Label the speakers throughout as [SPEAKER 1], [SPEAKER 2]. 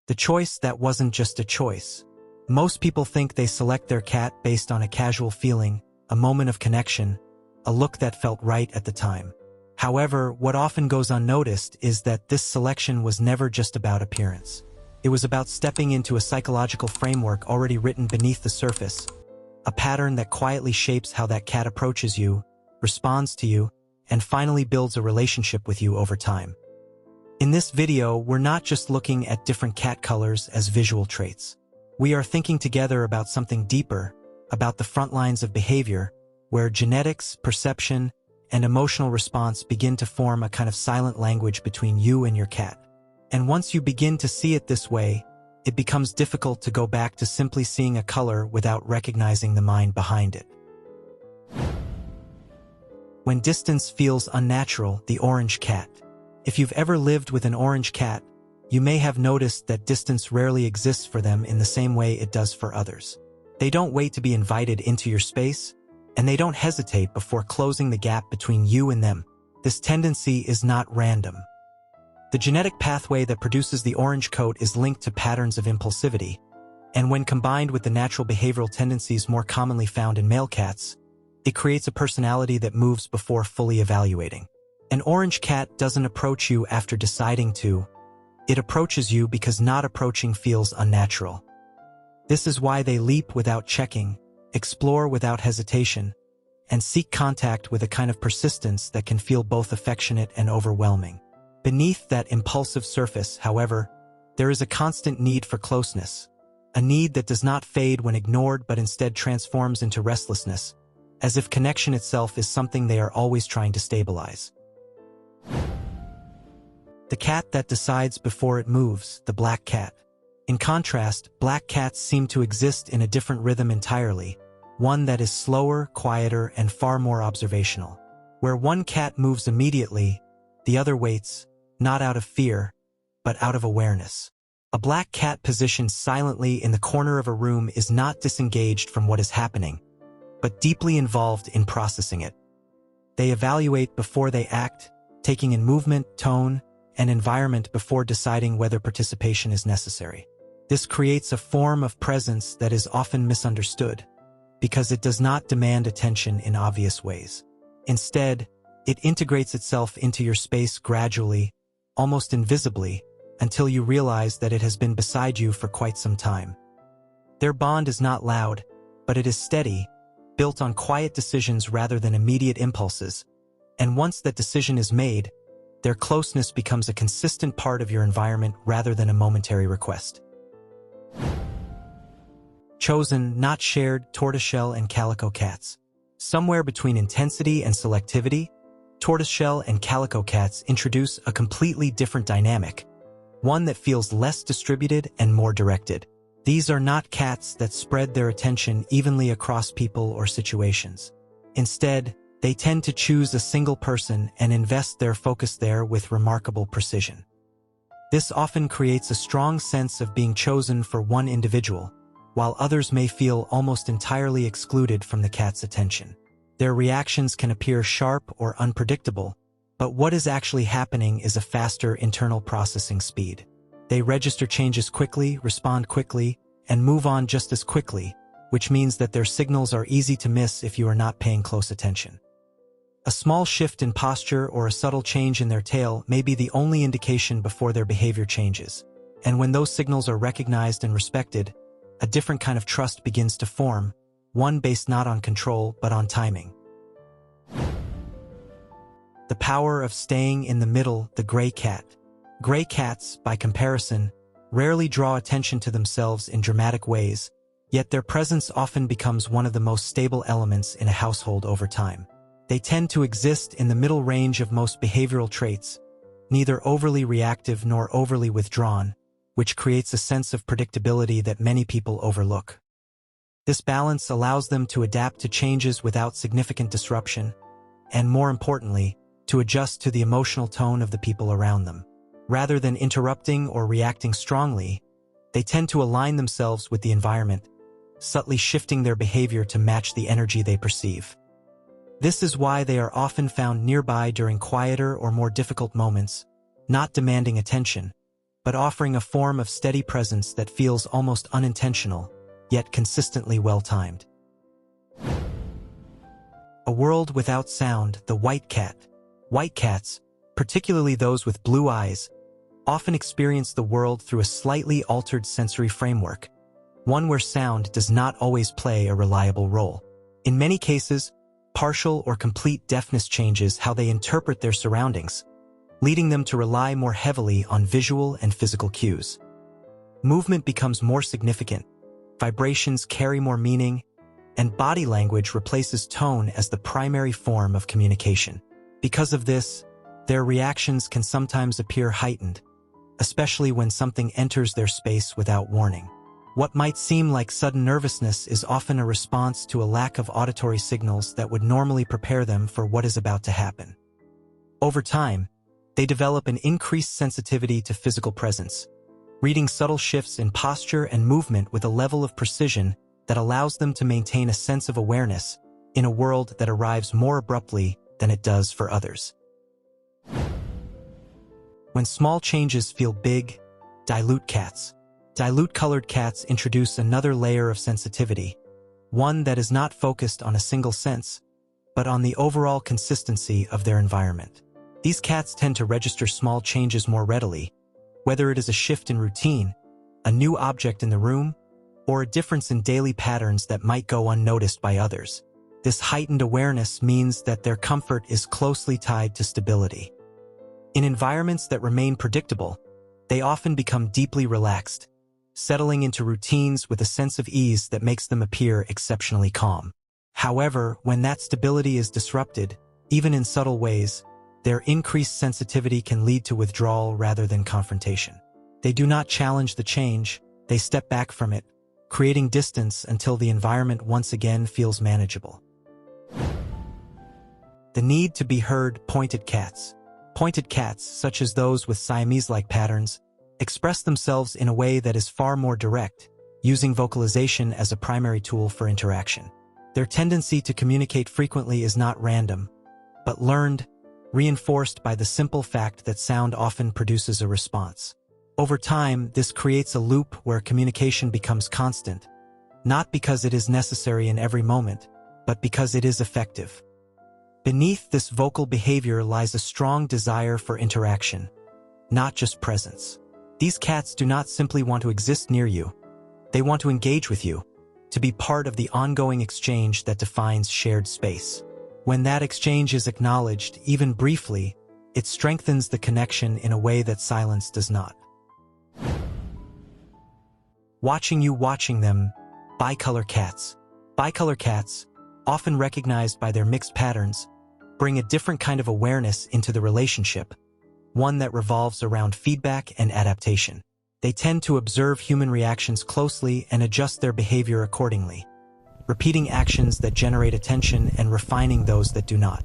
[SPEAKER 1] The choice that wasn't just a choice. Most people think they select their cat based on a casual feeling, a moment of connection, a look that felt right at the time. However, what often goes unnoticed is that this selection was never just about appearance. It was about stepping into a psychological framework already written beneath the surface, a pattern that quietly shapes how that cat approaches you, responds to you, and finally builds a relationship with you over time. In this video, we're not just looking at different cat colors as visual traits. We are thinking together about something deeper, about the front lines of behavior, where genetics, perception, and emotional response begin to form a kind of silent language between you and your cat. And once you begin to see it this way, it becomes difficult to go back to simply seeing a color without recognizing the mind behind it. When distance feels unnatural, the orange cat. If you've ever lived with an orange cat, you may have noticed that distance rarely exists for them in the same way it does for others. They don't wait to be invited into your space, and they don't hesitate before closing the gap between you and them. This tendency is not random. The genetic pathway that produces the orange coat is linked to patterns of impulsivity, and when combined with the natural behavioral tendencies more commonly found in male cats, it creates a personality that moves before fully evaluating. An orange cat doesn't approach you after deciding to. It approaches you because not approaching feels unnatural. This is why they leap without checking, explore without hesitation, and seek contact with a kind of persistence that can feel both affectionate and overwhelming. Beneath that impulsive surface, however, there is a constant need for closeness, a need that does not fade when ignored but instead transforms into restlessness, as if connection itself is something they are always trying to stabilize. The cat that decides before it moves, the black cat. In contrast, black cats seem to exist in a different rhythm entirely, one that is slower, quieter, and far more observational. Where one cat moves immediately, the other waits, not out of fear, but out of awareness. A black cat positioned silently in the corner of a room is not disengaged from what is happening, but deeply involved in processing it. They evaluate before they act, taking in movement, tone, and environment before deciding whether participation is necessary. This creates a form of presence that is often misunderstood, because it does not demand attention in obvious ways. Instead, it integrates itself into your space gradually, almost invisibly, until you realize that it has been beside you for quite some time. Their bond is not loud, but it is steady, built on quiet decisions rather than immediate impulses, and once that decision is made, their closeness becomes a consistent part of your environment rather than a momentary request. Chosen, not shared, tortoiseshell and calico cats. Somewhere between intensity and selectivity, tortoiseshell and calico cats introduce a completely different dynamic, one that feels less distributed and more directed. These are not cats that spread their attention evenly across people or situations. Instead, they tend to choose a single person and invest their focus there with remarkable precision. This often creates a strong sense of being chosen for one individual, while others may feel almost entirely excluded from the cat's attention. Their reactions can appear sharp or unpredictable, but what is actually happening is a faster internal processing speed. They register changes quickly, respond quickly, and move on just as quickly, which means that their signals are easy to miss if you are not paying close attention. A small shift in posture or a subtle change in their tail may be the only indication before their behavior changes. And when those signals are recognized and respected, a different kind of trust begins to form, one based not on control but on timing. The power of staying in the middle, the gray cat. Gray cats, by comparison, rarely draw attention to themselves in dramatic ways, yet their presence often becomes one of the most stable elements in a household over time. They tend to exist in the middle range of most behavioral traits, neither overly reactive nor overly withdrawn, which creates a sense of predictability that many people overlook. This balance allows them to adapt to changes without significant disruption, and more importantly, to adjust to the emotional tone of the people around them. Rather than interrupting or reacting strongly, they tend to align themselves with the environment, subtly shifting their behavior to match the energy they perceive. This is why they are often found nearby during quieter or more difficult moments, not demanding attention, but offering a form of steady presence that feels almost unintentional, yet consistently well-timed. A world without sound, the white cat. White cats, particularly those with blue eyes, often experience the world through a slightly altered sensory framework, one where sound does not always play a reliable role. In many cases, partial or complete deafness changes how they interpret their surroundings, leading them to rely more heavily on visual and physical cues. Movement becomes more significant, vibrations carry more meaning, and body language replaces tone as the primary form of communication. Because of this, their reactions can sometimes appear heightened, especially when something enters their space without warning. What might seem like sudden nervousness is often a response to a lack of auditory signals that would normally prepare them for what is about to happen. Over time, they develop an increased sensitivity to physical presence, reading subtle shifts in posture and movement with a level of precision that allows them to maintain a sense of awareness in a world that arrives more abruptly than it does for others. When small changes feel big, dilute cats. Dilute-colored cats introduce another layer of sensitivity, one that is not focused on a single sense, but on the overall consistency of their environment. These cats tend to register small changes more readily, whether it is a shift in routine, a new object in the room, or a difference in daily patterns that might go unnoticed by others. This heightened awareness means that their comfort is closely tied to stability. In environments that remain predictable, they often become deeply relaxed, settling into routines with a sense of ease that makes them appear exceptionally calm. However, when that stability is disrupted, even in subtle ways, their increased sensitivity can lead to withdrawal rather than confrontation. They do not challenge the change, they step back from it, creating distance until the environment once again feels manageable. The need to be heard. Pointed cats. Pointed cats, such as those with Siamese-like patterns, express themselves in a way that is far more direct, using vocalization as a primary tool for interaction. Their tendency to communicate frequently is not random, but learned, reinforced by the simple fact that sound often produces a response. Over time, this creates a loop where communication becomes constant, not because it is necessary in every moment, but because it is effective. Beneath this vocal behavior lies a strong desire for interaction, not just presence. These cats do not simply want to exist near you. They want to engage with you, to be part of the ongoing exchange that defines shared space. When that exchange is acknowledged, even briefly, it strengthens the connection in a way that silence does not. Watching you, watching them. Bicolor cats. Bicolor cats, often recognized by their mixed patterns, bring a different kind of awareness into the relationship, one that revolves around feedback and adaptation. They tend to observe human reactions closely and adjust their behavior accordingly, repeating actions that generate attention and refining those that do not.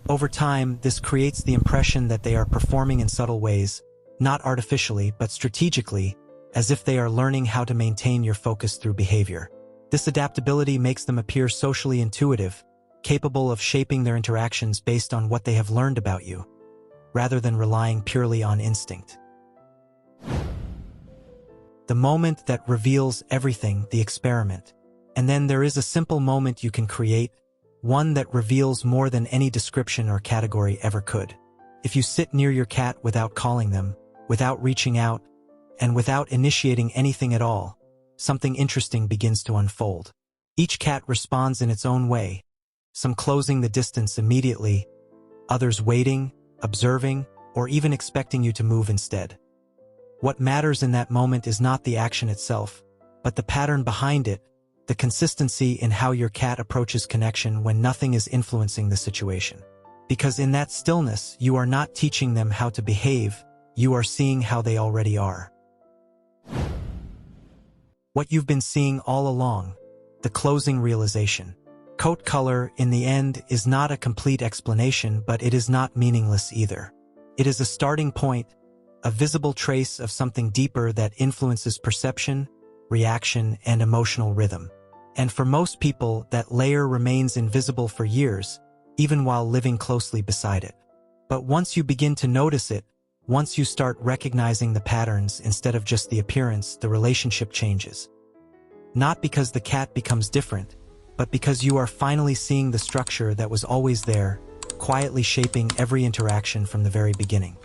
[SPEAKER 1] Over time, this creates the impression that they are performing in subtle ways, not artificially but strategically, as if they are learning how to maintain your focus through behavior. This adaptability makes them appear socially intuitive, capable of shaping their interactions based on what they have learned about you, rather than relying purely on instinct. The moment that reveals everything, the experiment. And then there is a simple moment you can create, one that reveals more than any description or category ever could. If you sit near your cat without calling them, without reaching out, and without initiating anything at all, something interesting begins to unfold. Each cat responds in its own way, some closing the distance immediately, others waiting, observing, or even expecting you to move instead. What matters in that moment is not the action itself, but the pattern behind it, the consistency in how your cat approaches connection when nothing is influencing the situation. Because in that stillness, you are not teaching them how to behave, you are seeing how they already are. What you've been seeing all along, the closing realization. Coat color, in the end, is not a complete explanation, but it is not meaningless either. It is a starting point, a visible trace of something deeper that influences perception, reaction, and emotional rhythm. And for most people, that layer remains invisible for years, even while living closely beside it. But once you begin to notice it, Once you start recognizing the patterns instead of just the appearance, the relationship changes. Not because the cat becomes different, but because you are finally seeing the structure that was always there, quietly shaping every interaction from the very beginning.